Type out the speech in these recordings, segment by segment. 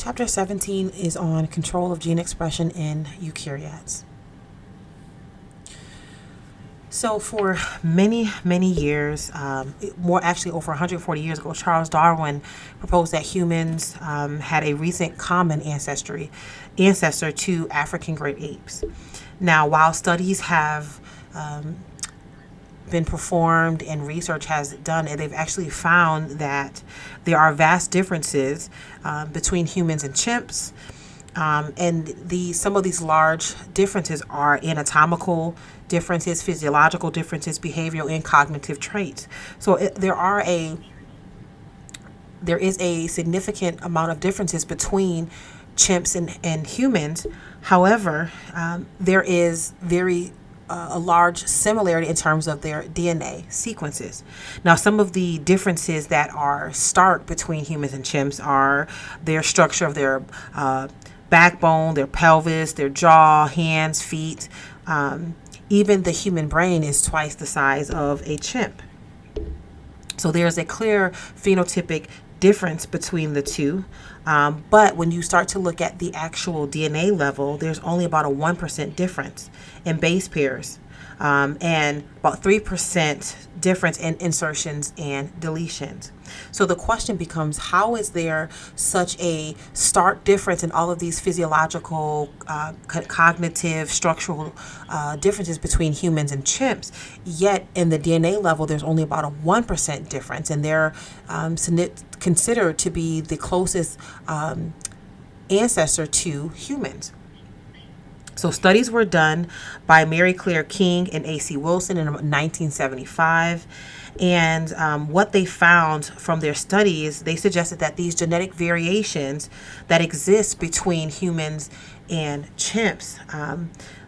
Chapter 17 is on control of gene expression in eukaryotes. So for many, many years, more actually over 140 years ago, Charles Darwin proposed that humans had a recent common ancestor to African great apes. Now, while studies have been performed and research has done it, they've actually found that there are vast differences between humans and chimps. Some of these large differences are anatomical differences, physiological differences, behavioral and cognitive traits. So there is a significant amount of differences between chimps and humans. However, there is a large similarity in terms of their DNA sequences. Now, some of the differences that are stark between humans and chimps are their structure of their backbone, their pelvis, their jaw, hands, feet. Even the human brain is twice the size of a chimp. So there's a clear phenotypic difference between the two. But when you start to look at the actual DNA level, there's only about a 1% difference in base pairs and about 3% difference in insertions and deletions. So the question becomes, how is there such a stark difference in all of these physiological, cognitive, structural differences between humans and chimps, yet in the DNA level there's only about a 1% difference, and they're considered to be the closest ancestor to humans? So studies were done by Mary Claire King and A.C. Wilson in 1975. And what they found from their studies, they suggested that these genetic variations that exist between humans and chimps,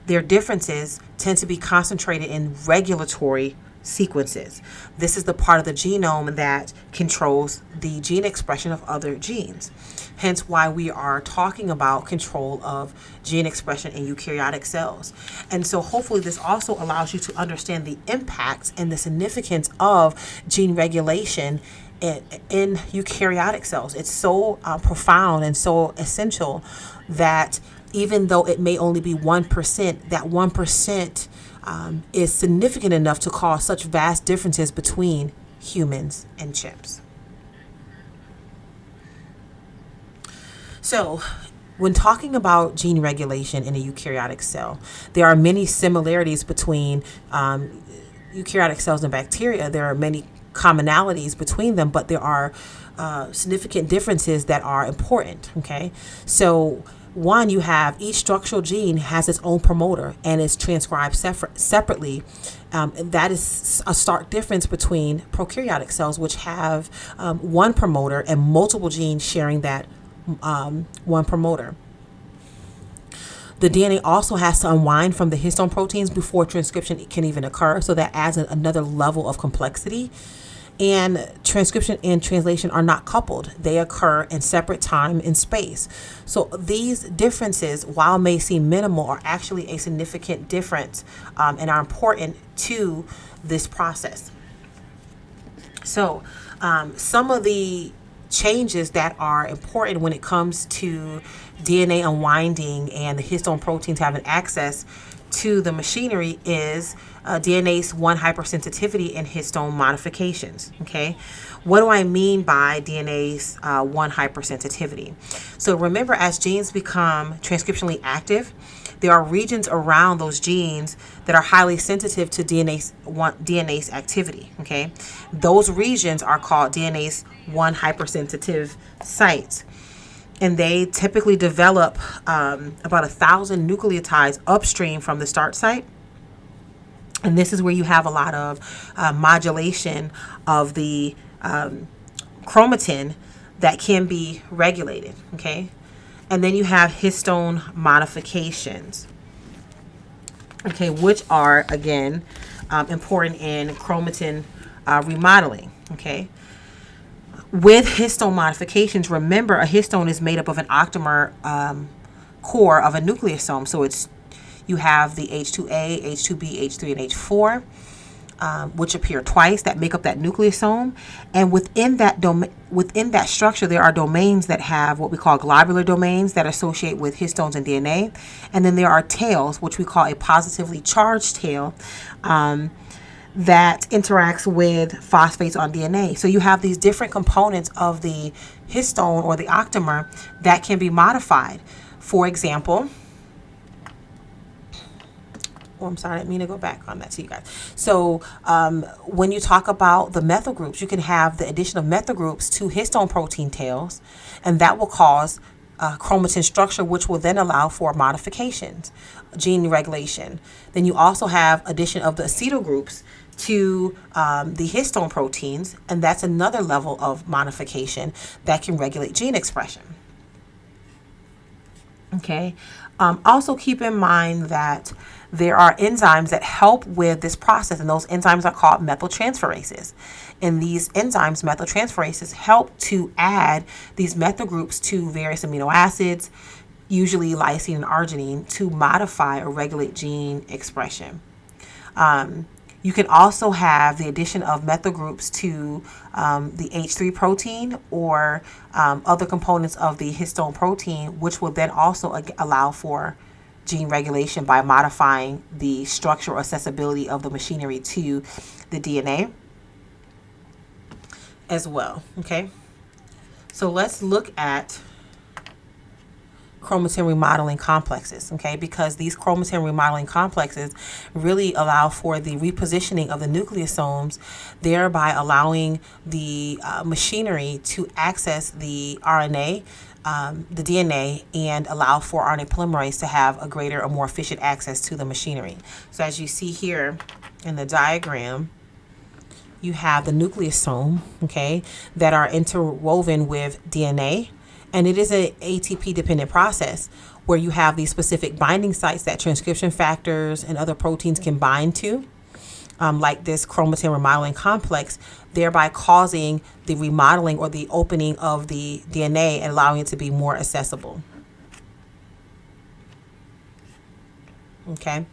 their differences tend to be concentrated in regulatory sequences. This is the part of the genome that controls the gene expression of other genes. Hence why we are talking about control of gene expression in eukaryotic cells. And so hopefully this also allows you to understand the impacts and the significance of gene regulation in eukaryotic cells. It's so profound and so essential that even though it may only be 1%, that 1% is significant enough to cause such vast differences between humans and chimps. So, when talking about gene regulation in a eukaryotic cell, there are many similarities between eukaryotic cells and bacteria. There are many commonalities between them, but there are significant differences that are important. Okay, so one, you have each structural gene has its own promoter and is transcribed separately. That is a stark difference between prokaryotic cells, which have one promoter and multiple genes sharing that one promoter. The DNA also has to unwind from the histone proteins before transcription can even occur, so that adds another level of complexity. And transcription and translation are not coupled. They occur in separate time and space. So these differences, while may seem minimal, are actually a significant difference and are important to this process. So some of the changes that are important when it comes to DNA unwinding and the histone proteins having access to the machinery is DNase 1 hypersensitivity and histone modifications. Okay, what do I mean by DNase 1 hypersensitivity? So remember, as genes become transcriptionally active, there are regions around those genes that are highly sensitive to DNase activity. Okay, those regions are called DNase 1 hypersensitive sites. And they typically develop about 1,000 nucleotides upstream from the start site. And this is where you have a lot of modulation of the chromatin that can be regulated. Okay, and then you have histone modifications. Okay, which are again important in chromatin remodeling. Okay. With histone modifications, remember a histone is made up of an octamer core of a nucleosome. So you have the H2A, H2B, H3, and H4. which appear twice, that make up that nucleosome. And within that structure, there are domains that have what we call globular domains that associate with histones and DNA. And then there are tails, which we call a positively charged tail, that interacts with phosphates on DNA. So you have these different components of the histone or the octamer that can be modified. For example, I'm sorry, I didn't mean to go back on that to you guys. So when you talk about the methyl groups, you can have the addition of methyl groups to histone protein tails, and that will cause chromatin structure, which will then allow for modifications, gene regulation. Then you also have addition of the acetyl groups to the histone proteins, and that's another level of modification that can regulate gene expression. Okay. Also keep in mind that there are enzymes that help with this process, and those enzymes are called methyltransferases. And these enzymes, methyltransferases, help to add these methyl groups to various amino acids, usually lysine and arginine, to modify or regulate gene expression. You can also have the addition of methyl groups to the H3 protein or other components of the histone protein, which will then also allow for gene regulation by modifying the structure or accessibility of the machinery to the DNA as well. Okay, so let's look at chromatin remodeling complexes, okay, because these chromatin remodeling complexes really allow for the repositioning of the nucleosomes, thereby allowing the machinery to access the RNA, the DNA, and allow for RNA polymerase to have a greater or more efficient access to the machinery. So as you see here in the diagram, you have the nucleosome, okay, that are interwoven with DNA. And it is an ATP dependent process where you have these specific binding sites that transcription factors and other proteins can bind to, like this chromatin remodeling complex, thereby causing the remodeling or the opening of the DNA and allowing it to be more accessible. Okay.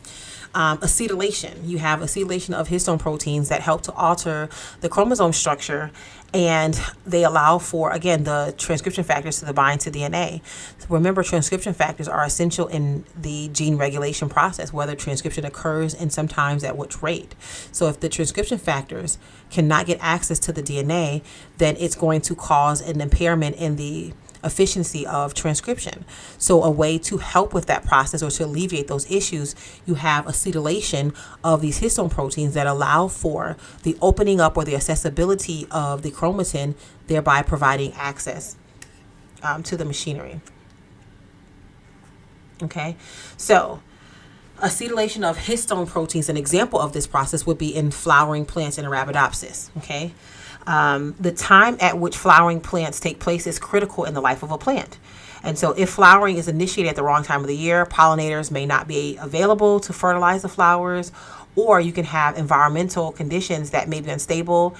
Acetylation. You have acetylation of histone proteins that help to alter the chromosome structure, and they allow for, again, the transcription factors to bind to DNA. So remember, transcription factors are essential in the gene regulation process, whether transcription occurs and sometimes at which rate. So if the transcription factors cannot get access to the DNA, then it's going to cause an impairment in the efficiency of transcription. So a way to help with that process or to alleviate those issues, you have acetylation of these histone proteins that allow for the opening up or the accessibility of the chromatin, thereby providing access to the machinery. Okay, so acetylation of histone proteins, an example of this process would be in flowering plants in Arabidopsis. Okay. The time at which flowering plants take place is critical in the life of a plant. And so if flowering is initiated at the wrong time of the year, pollinators may not be available to fertilize the flowers, or you can have environmental conditions that may be unstable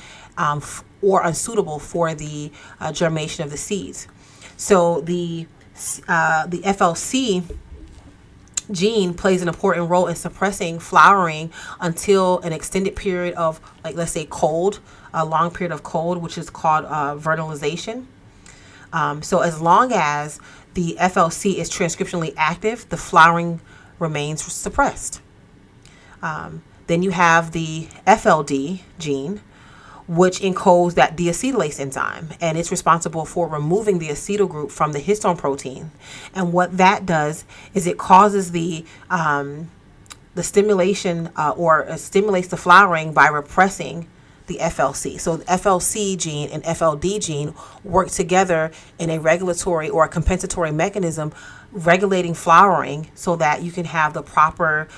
or unsuitable for the germination of the seeds. So the FLC gene plays an important role in suppressing flowering until an extended period of, like, let's say cold, a long period of cold, which is called vernalization. So as long as the FLC is transcriptionally active, the flowering remains suppressed. Then you have the FLD gene, which encodes that deacetylase enzyme, and it's responsible for removing the acetyl group from the histone protein. And what that does is it causes the stimulation or stimulates the flowering by repressing the FLC. So the FLC gene and FLD gene work together in a regulatory or a compensatory mechanism, regulating flowering so that you can have the proper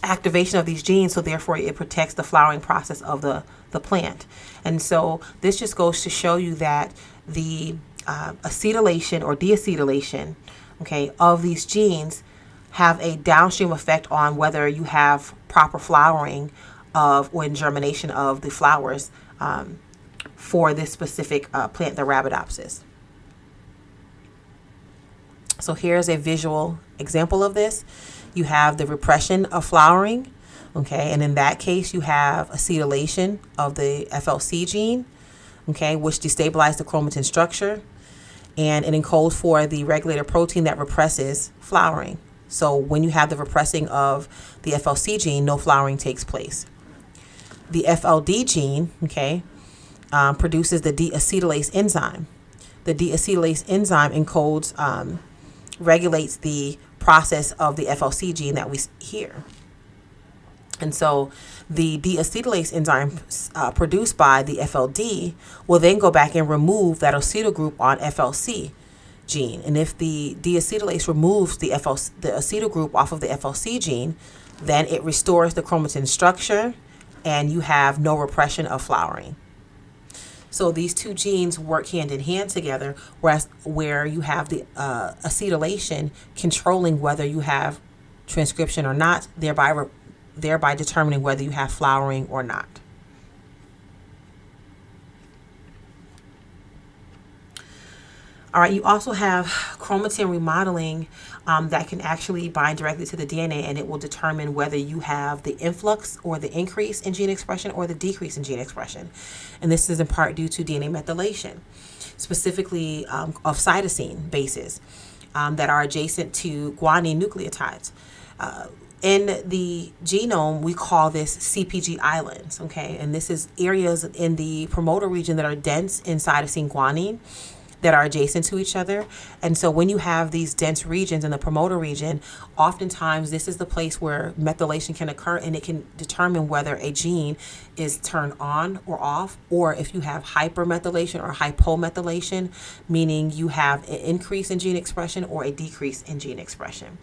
activation of these genes, so therefore it protects the flowering process of the plant. And so this just goes to show you that the acetylation or deacetylation, okay, of these genes have a downstream effect on whether you have proper flowering of or germination of the flowers for this specific plant, the Arabidopsis. So here's a visual example of this. You have the repression of flowering Okay, and in that case, you have acetylation of the FLC gene, okay, which destabilizes the chromatin structure, and it encodes for the regulator protein that represses flowering. So when you have the repressing of the FLC gene, no flowering takes place. The FLD gene, okay, produces the deacetylase enzyme. The deacetylase enzyme encodes, regulates the process of the FLC gene that we hear. And so the deacetylase enzyme produced by the FLD will then go back and remove that acetyl group on FLC gene. And if the deacetylase removes the acetyl group off of the FLC gene, then it restores the chromatin structure and you have no repression of flowering. So these two genes work hand in hand together, where you have the acetylation controlling whether you have transcription or not, thereby determining whether you have flowering or not. All right, you also have chromatin remodeling that can actually bind directly to the DNA, and it will determine whether you have the influx or the increase in gene expression or the decrease in gene expression. And this is in part due to DNA methylation, specifically of cytosine bases that are adjacent to guanine nucleotides. In the genome, we call this CPG islands, okay? And this is areas in the promoter region that are dense in cytosine guanine that are adjacent to each other. And so when you have these dense regions in the promoter region, oftentimes this is the place where methylation can occur, and it can determine whether a gene is turned on or off, or if you have hypermethylation or hypomethylation, meaning you have an increase in gene expression or a decrease in gene expression.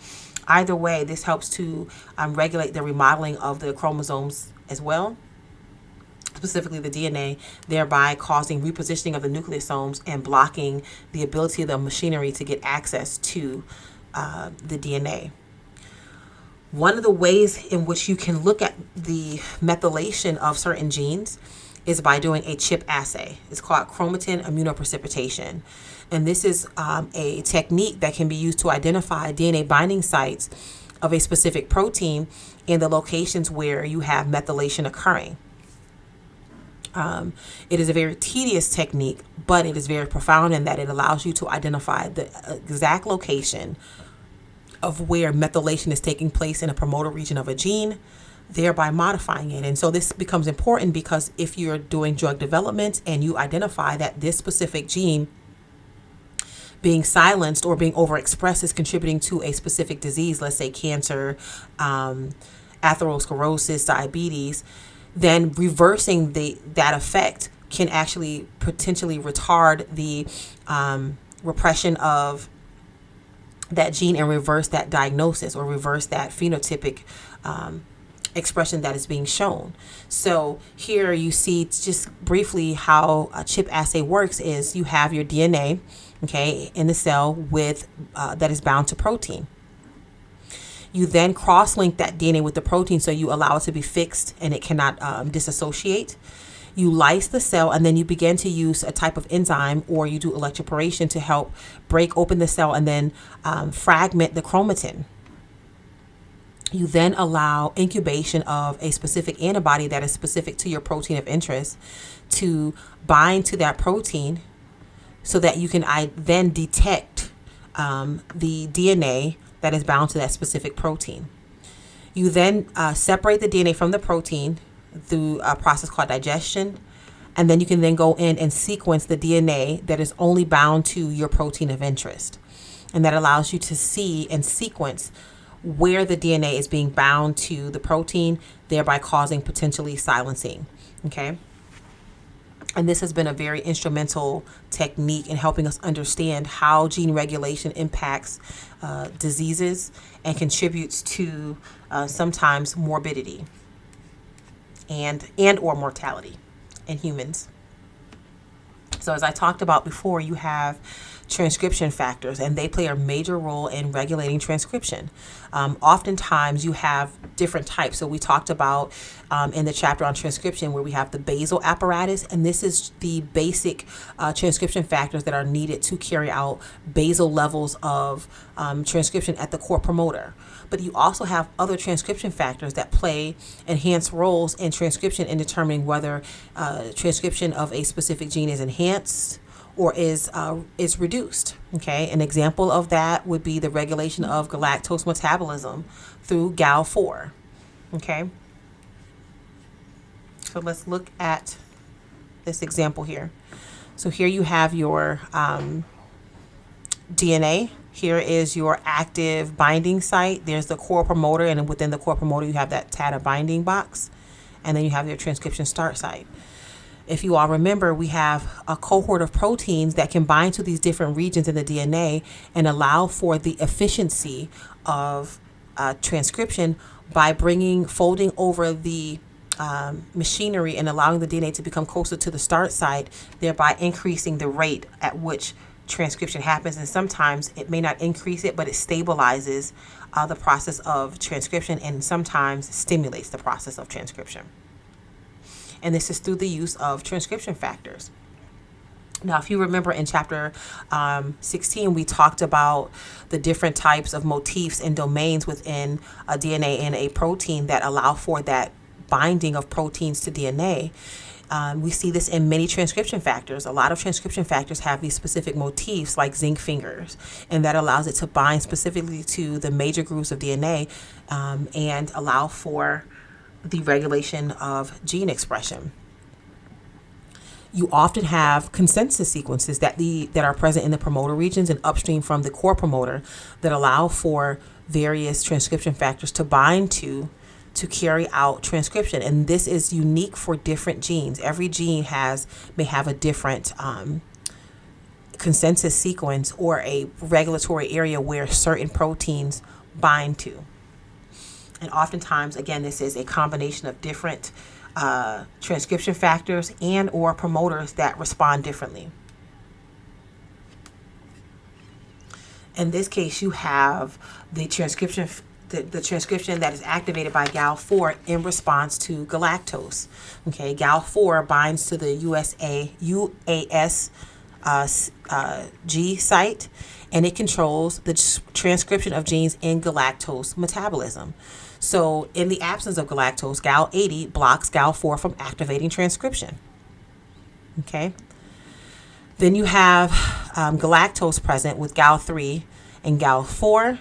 Either way, this helps to regulate the remodeling of the chromosomes as well, specifically the DNA, thereby causing repositioning of the nucleosomes and blocking the ability of the machinery to get access to the DNA. One of the ways in which you can look at the methylation of certain genes is by doing a chip assay. It's called chromatin immunoprecipitation. And this is a technique that can be used to identify DNA binding sites of a specific protein in the locations where you have methylation occurring. It is a very tedious technique, but it is very profound in that it allows you to identify the exact location of where methylation is taking place in a promoter region of a gene, thereby modifying it. And so this becomes important because if you're doing drug development and you identify that this specific gene being silenced or being overexpressed is contributing to a specific disease, let's say cancer, atherosclerosis, diabetes, then reversing that effect can actually potentially retard the repression of that gene and reverse that diagnosis or reverse that phenotypic expression that is being shown. So here you see just briefly how a chip assay works is you have your DNA, okay, in the cell with that is bound to protein. You then cross-link that DNA with the protein so you allow it to be fixed and it cannot disassociate. You lyse the cell and then you begin to use a type of enzyme or you do electroporation to help break open the cell and then fragment the chromatin. You then allow incubation of a specific antibody that is specific to your protein of interest to bind to that protein so that you can then detect the DNA that is bound to that specific protein. You then separate the DNA from the protein through a process called digestion, and then you can then go in and sequence the DNA that is only bound to your protein of interest. And that allows you to see and sequence where the DNA is being bound to the protein, thereby causing potentially silencing, okay? And this has been a very instrumental technique in helping us understand how gene regulation impacts diseases and contributes to sometimes morbidity and or mortality in humans. So as I talked about before, you have transcription factors, and they play a major role in regulating transcription. Oftentimes you have different types. So we talked about in the chapter on transcription where we have the basal apparatus, and this is the basic transcription factors that are needed to carry out basal levels of transcription at the core promoter. But you also have other transcription factors that play enhanced roles in transcription in determining whether transcription of a specific gene is enhanced or is reduced. Okay, an example of that would be the regulation of galactose metabolism through Gal4. Okay, so let's look at this example here. So here you have your DNA. Here is your active binding site. There's the core promoter, and within the core promoter you have that TATA binding box, and then you have your transcription start site. If you all remember, we have a cohort of proteins that can bind to these different regions in the DNA and allow for the efficiency of transcription by folding over the machinery and allowing the DNA to become closer to the start site, thereby increasing the rate at which transcription happens. And sometimes it may not increase it, but it stabilizes the process of transcription and sometimes stimulates the process of transcription. And this is through the use of transcription factors. Now, if you remember in chapter 16, we talked about the different types of motifs and domains within a DNA and a protein that allow for that binding of proteins to DNA. We see this in many transcription factors. A lot of transcription factors have these specific motifs like zinc fingers, and that allows it to bind specifically to the major groups of DNA and allow for the regulation of gene expression. You often have consensus sequences that are present in the promoter regions and upstream from the core promoter that allow for various transcription factors to bind to carry out transcription. And this is unique for different genes. Every gene may have a different consensus sequence or a regulatory area where certain proteins bind to. And oftentimes, again, this is a combination of different transcription factors and or promoters that respond differently. In this case, you have the transcription that is activated by Gal4 in response to galactose. Okay, Gal4 binds to the UAS site, and it controls the transcription of genes in galactose metabolism. So in the absence of galactose, Gal80 blocks Gal4 from activating transcription. Okay. Then you have galactose present with Gal3 and Gal4.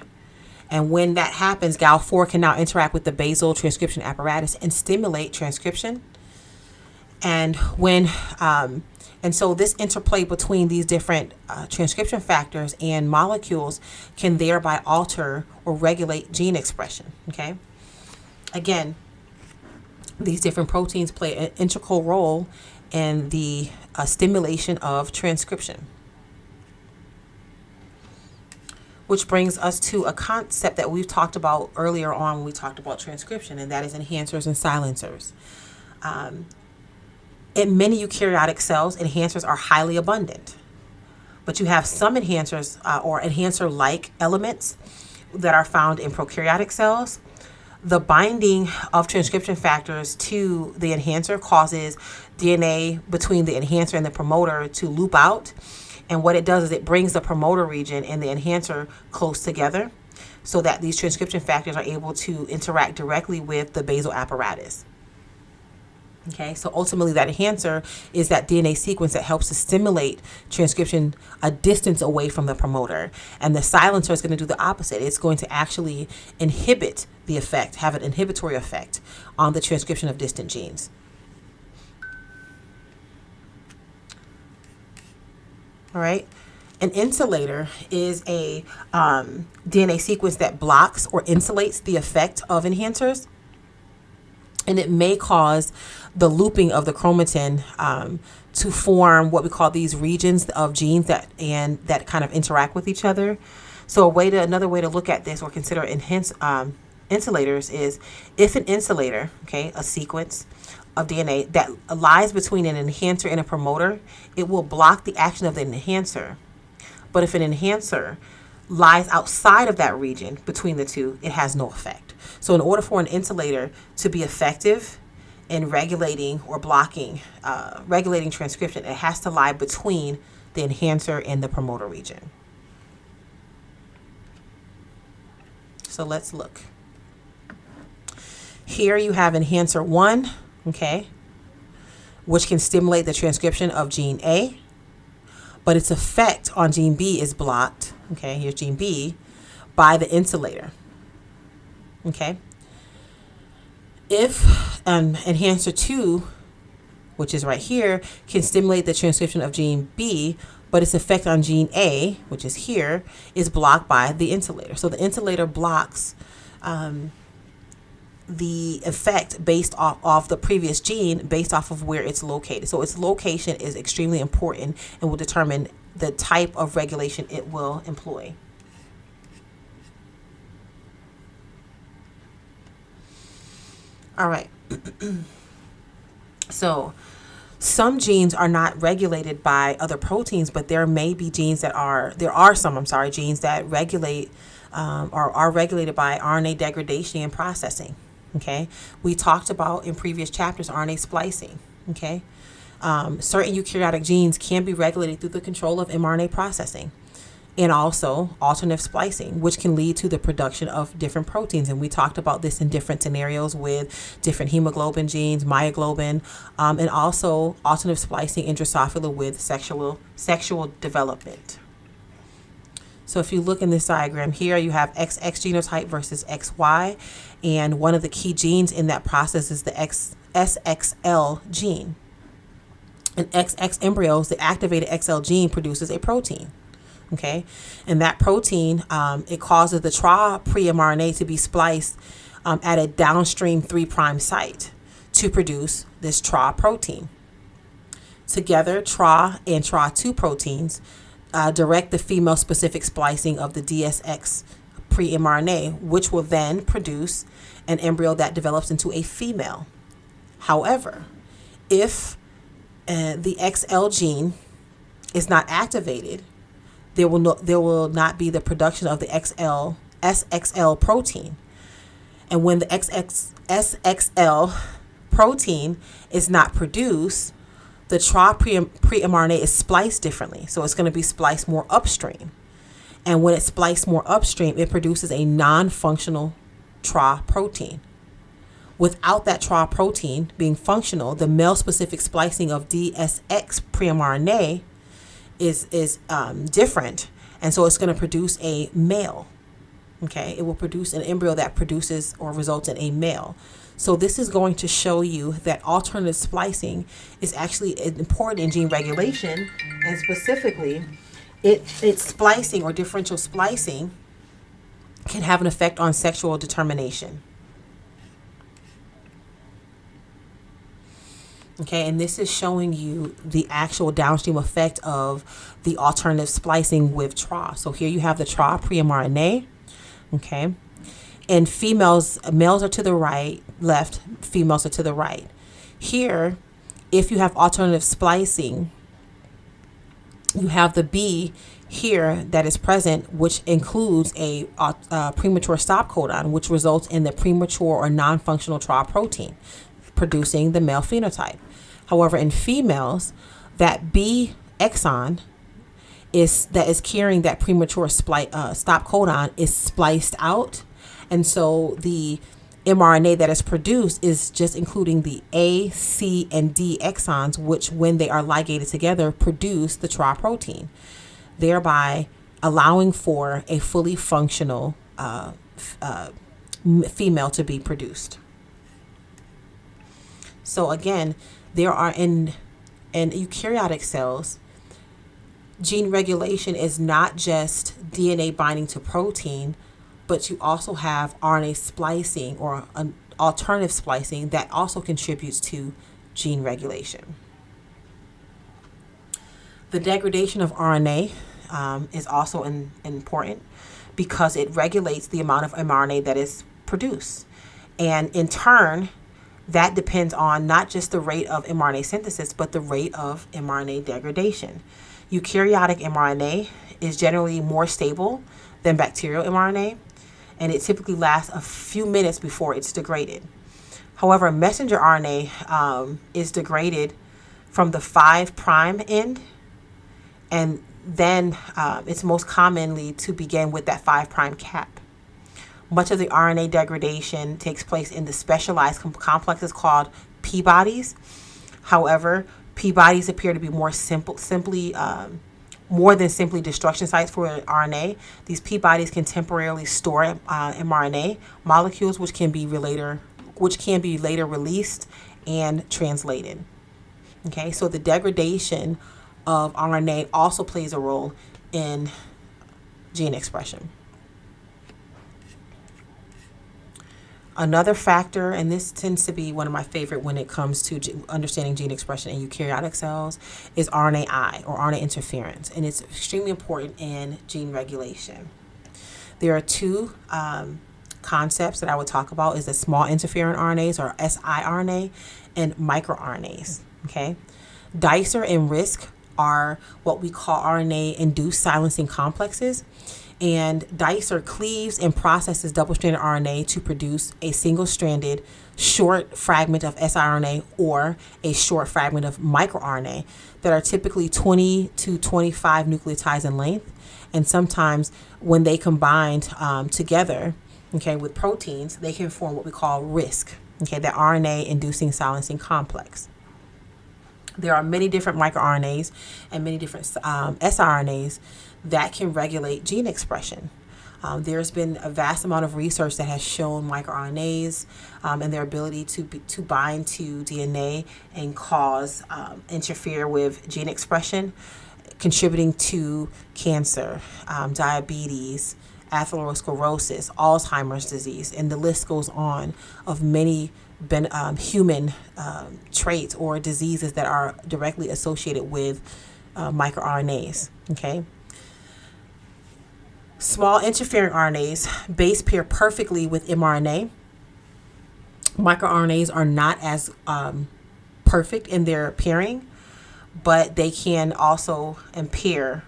And when that happens, Gal4 can now interact with the basal transcription apparatus and stimulate transcription. And so this interplay between these different transcription factors and molecules can thereby alter or regulate gene expression. Okay. Again, these different proteins play an integral role in the stimulation of transcription. Which brings us to a concept that we've talked about earlier on when we talked about transcription, and that is enhancers and silencers. In many eukaryotic cells, enhancers are highly abundant. But you have some enhancers or enhancer-like elements that are found in prokaryotic cells. The binding of transcription factors to the enhancer causes DNA between the enhancer and the promoter to loop out. And what it does is it brings the promoter region and the enhancer close together so that these transcription factors are able to interact directly with the basal apparatus. Okay, so ultimately that enhancer is that DNA sequence that helps to stimulate transcription a distance away from the promoter. And the silencer is going to do the opposite. It's going to actually inhibit the effect, have an inhibitory effect on the transcription of distant genes. All right. An insulator is a DNA sequence that blocks or insulates the effect of enhancers. And it may cause the looping of the chromatin to form what we call these regions of genes that kind of interact with each other. So another way to look at this or consider insulators is if an insulator, okay, a sequence of DNA that lies between an enhancer and a promoter, it will block the action of the enhancer. But if an enhancer lies outside of that region between the two, it has no effect. So in order for an insulator to be effective in regulating or blocking, regulating transcription, it has to lie between the enhancer and the promoter region. So let's look. Here you have enhancer 1, okay, which can stimulate the transcription of gene A, but its effect on gene B is blocked, okay, here's gene B, by the insulator, okay. If enhancer 2, which is right here, can stimulate the transcription of gene B, but its effect on gene A, which is here, is blocked by the insulator. So the insulator blocks the effect based off the previous gene, based off of where it's located. So its location is extremely important and will determine the type of regulation it will employ. All right. So some genes are not regulated by other proteins, but there may be genes that are, genes that regulate or are regulated by RNA degradation and processing. Okay. We talked about in previous chapters RNA splicing. Okay. Certain eukaryotic genes can be regulated through the control of mRNA processing, and also alternative splicing, which can lead to the production of different proteins. And we talked about this in different scenarios with different hemoglobin genes, myoglobin, and also alternative splicing in Drosophila with sexual development. So if you look in this diagram here, you have XX genotype versus XY, and one of the key genes in that process is the SXL gene. In XX embryos, the activated XL gene produces a protein. Okay, and that protein, it causes the TRA pre-mRNA to be spliced at a downstream 3' site to produce this TRA protein. Together, TRA and TRA2 proteins direct the female-specific splicing of the DSX pre-mRNA, which will then produce an embryo that develops into a female. However, if the XL gene is not activated, there will not be the production of the SXL protein. And when the SXL protein is not produced, the TRA pre-mRNA is spliced differently. So it's going to be spliced more upstream. And when it's spliced more upstream, it produces a non-functional TRA protein. Without that TRA protein being functional, the male-specific splicing of DSX pre-mRNA is different, and so it's going to produce a male. Okay, it will produce an embryo that produces or results in a male. So this is going to show you that alternative splicing is actually important in gene regulation, and specifically, its splicing or differential splicing can have an effect on sexual determination. Okay, and this is showing you the actual downstream effect of the alternative splicing with TRA. So here you have the TRA pre-mRNA, okay, and males are to the right, left, females are to the right. Here, if you have alternative splicing, you have the B here that is present, which includes a premature stop codon, which results in the premature or non-functional TRA protein, producing the male phenotype. However, in females, that B exon that is carrying that premature stop codon is spliced out, and so the mRNA that is produced is just including the A, C, and D exons, which, when they are ligated together, produce the TRA protein, thereby allowing for a fully functional female to be produced. So again, there are in eukaryotic cells, gene regulation is not just DNA binding to protein, but you also have RNA splicing or an alternative splicing that also contributes to gene regulation. The degradation of RNA is also important because it regulates the amount of mRNA that is produced. And in turn, that depends on not just the rate of mRNA synthesis, but the rate of mRNA degradation. Eukaryotic mRNA is generally more stable than bacterial mRNA, and it typically lasts a few minutes before it's degraded. However, messenger RNA is degraded from the 5' end, and then it's most commonly to begin with that 5' cap. Much of the RNA degradation takes place in the specialized complexes called P-bodies. However, P-bodies appear to be more more than simply destruction sites for RNA. These P-bodies can temporarily store mRNA molecules, which can be later released and translated. Okay, so the degradation of RNA also plays a role in gene expression. Another factor, and this tends to be one of my favorite when it comes to understanding gene expression in eukaryotic cells, is RNAi, or RNA interference, and it's extremely important in gene regulation. There are two concepts that I would talk about, is the small interferon RNAs, or siRNA, and microRNAs. Okay, Dicer and RISC are what we call RNA-induced silencing complexes. And Dicer cleaves and processes double-stranded RNA to produce a single-stranded short fragment of siRNA or a short fragment of microRNA that are typically 20 to 25 nucleotides in length. And sometimes when they combine together, okay, with proteins, they can form what we call RISC, okay, the RNA-inducing silencing complex. There are many different microRNAs and many different siRNAs that can regulate gene expression. There's been a vast amount of research that has shown microRNAs and their ability to bind to DNA and cause interfere with gene expression, contributing to cancer, diabetes, atherosclerosis, Alzheimer's disease, and the list goes on of many human traits or diseases that are directly associated with microRNAs. Okay. Small interfering RNAs base pair perfectly with mRNA. MicroRNAs are not as perfect in their pairing, but they can also impair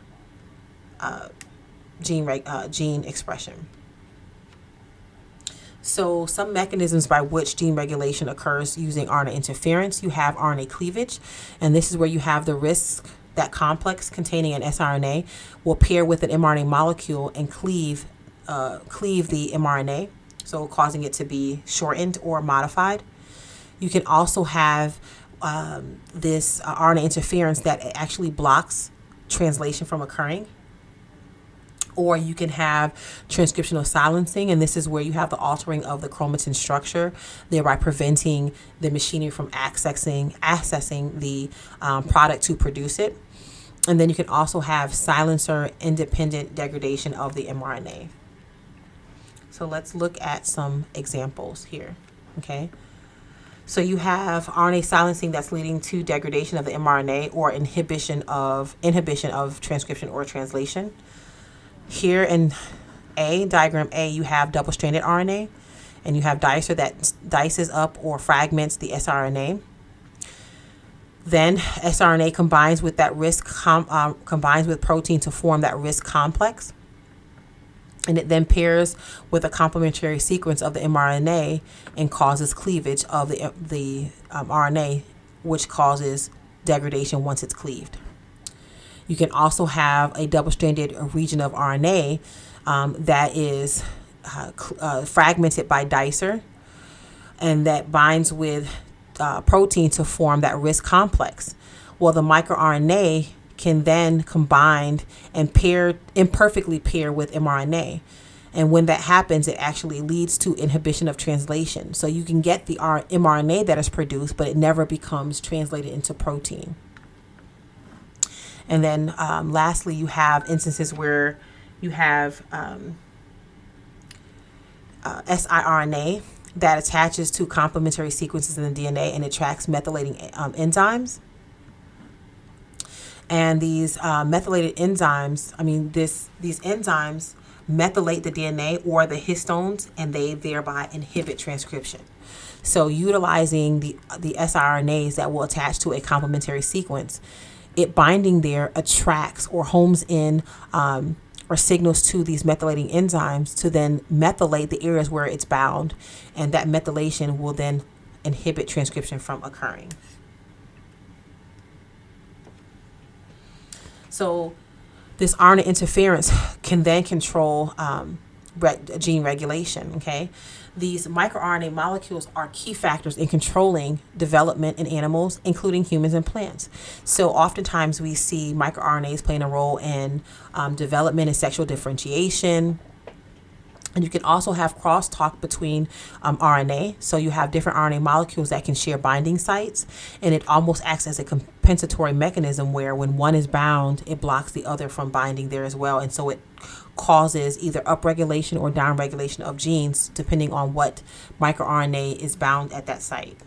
gene expression. So some mechanisms by which gene regulation occurs using RNA interference, you have RNA cleavage, and this is where you have the RISC, that complex containing an siRNA, will pair with an mRNA molecule and cleave the mRNA, so causing it to be shortened or modified. You can also have this RNA interference that actually blocks translation from occurring. Or you can have transcriptional silencing, and this is where you have the altering of the chromatin structure, thereby preventing the machinery from accessing the product to produce it. And then you can also have silencer-independent degradation of the mRNA. So let's look at some examples here, okay? So you have RNA silencing that's leading to degradation of the mRNA or inhibition of transcription or translation. Here in diagram A, you have double-stranded RNA, and you have Dicer that dices up or fragments the siRNA. Then siRNA combines with that RISC combines with protein to form that RISC complex, and it then pairs with a complementary sequence of the mRNA and causes cleavage of the RNA, which causes degradation once it's cleaved. You can also have a double-stranded region of RNA that is fragmented by Dicer, and that binds with protein to form that RISC complex. Well, the microRNA can then combine and imperfectly pair with mRNA. And when that happens, it actually leads to inhibition of translation. So you can get the mRNA that is produced, but it never becomes translated into protein. And then lastly, you have instances where you have siRNA that attaches to complementary sequences in the DNA and it tracks methylating enzymes. And these methylated enzymes, these enzymes methylate the DNA or the histones, and they thereby inhibit transcription. So utilizing the siRNAs that will attach to a complementary sequence, it binding there attracts or homes in or signals to these methylating enzymes to then methylate the areas where it's bound, and that methylation will then inhibit transcription from occurring. So this RNA interference can then control gene regulation, okay? These microRNA molecules are key factors in controlling development in animals, including humans and plants. So oftentimes we see microRNAs playing a role in development and sexual differentiation. And you can also have crosstalk between RNA. So you have different RNA molecules that can share binding sites, and it almost acts as a compensatory mechanism where when one is bound, it blocks the other from binding there as well. And so it causes either upregulation or downregulation of genes depending on what microRNA is bound at that site.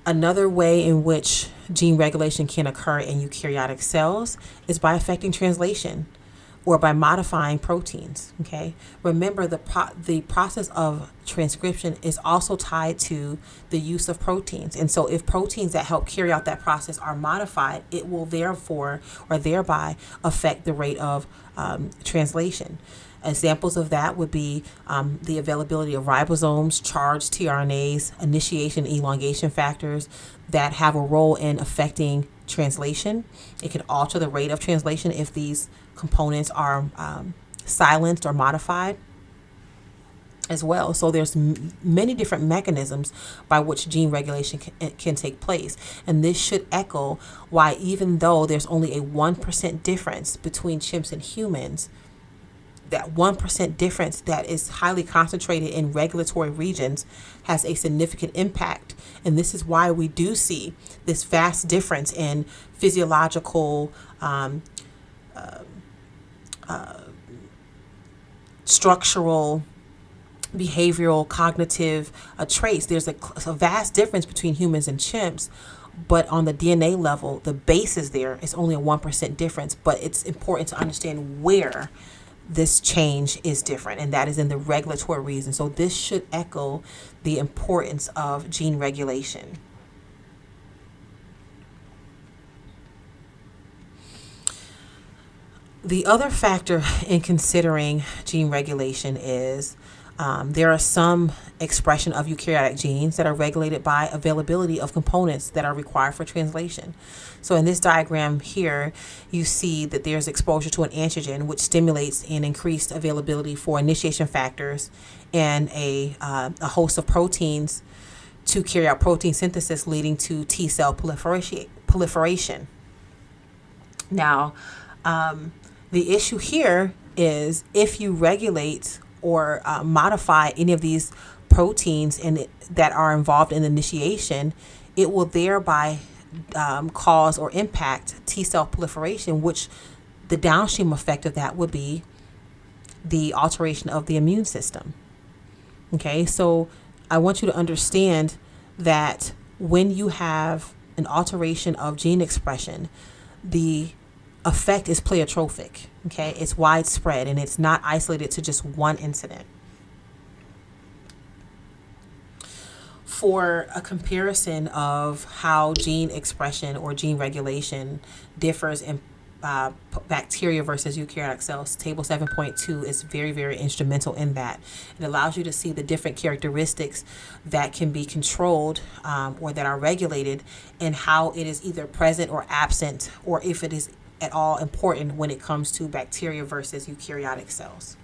Another way in which gene regulation can occur in eukaryotic cells is by affecting translation or by modifying proteins. Okay, remember the process of transcription is also tied to the use of proteins, and so if proteins that help carry out that process are modified, it will therefore or thereby affect the rate of translation. Examples of that would be the availability of ribosomes, charged tRNAs, initiation and elongation factors that have a role in affecting translation. It can alter the rate of translation if these components are silenced or modified as well. So there's many different mechanisms by which gene regulation can take place. And this should echo why even though there's only a 1% difference between chimps and humans, that 1% difference that is highly concentrated in regulatory regions has a significant impact. And this is why we do see this vast difference in physiological, structural, behavioral, cognitive traits. There's a vast difference between humans and chimps. But on the DNA level, the basis there is only a 1% difference. But it's important to understand where this change is different, and that is in the regulatory reason. So this should echo the importance of gene regulation. The other factor in considering gene regulation is there are some expression of eukaryotic genes that are regulated by availability of components that are required for translation. So in this diagram here, you see that there's exposure to an antigen which stimulates an increased availability for initiation factors and a host of proteins to carry out protein synthesis, leading to T cell proliferation. Now, the issue here is if you regulate or modify any of these proteins that are involved in initiation, it will thereby cause or impact T cell proliferation, which the downstream effect of that would be the alteration of the immune system. Okay, so I want you to understand that when you have an alteration of gene expression, the effect is pleiotropic. Okay, it's widespread and it's not isolated to just one incident. For a comparison of how gene expression or gene regulation differs in bacteria versus eukaryotic cells, table 7.2 is very, very instrumental in that. It allows you to see the different characteristics that can be controlled or that are regulated, and how it is either present or absent, or if it is at all important when it comes to bacteria versus eukaryotic cells.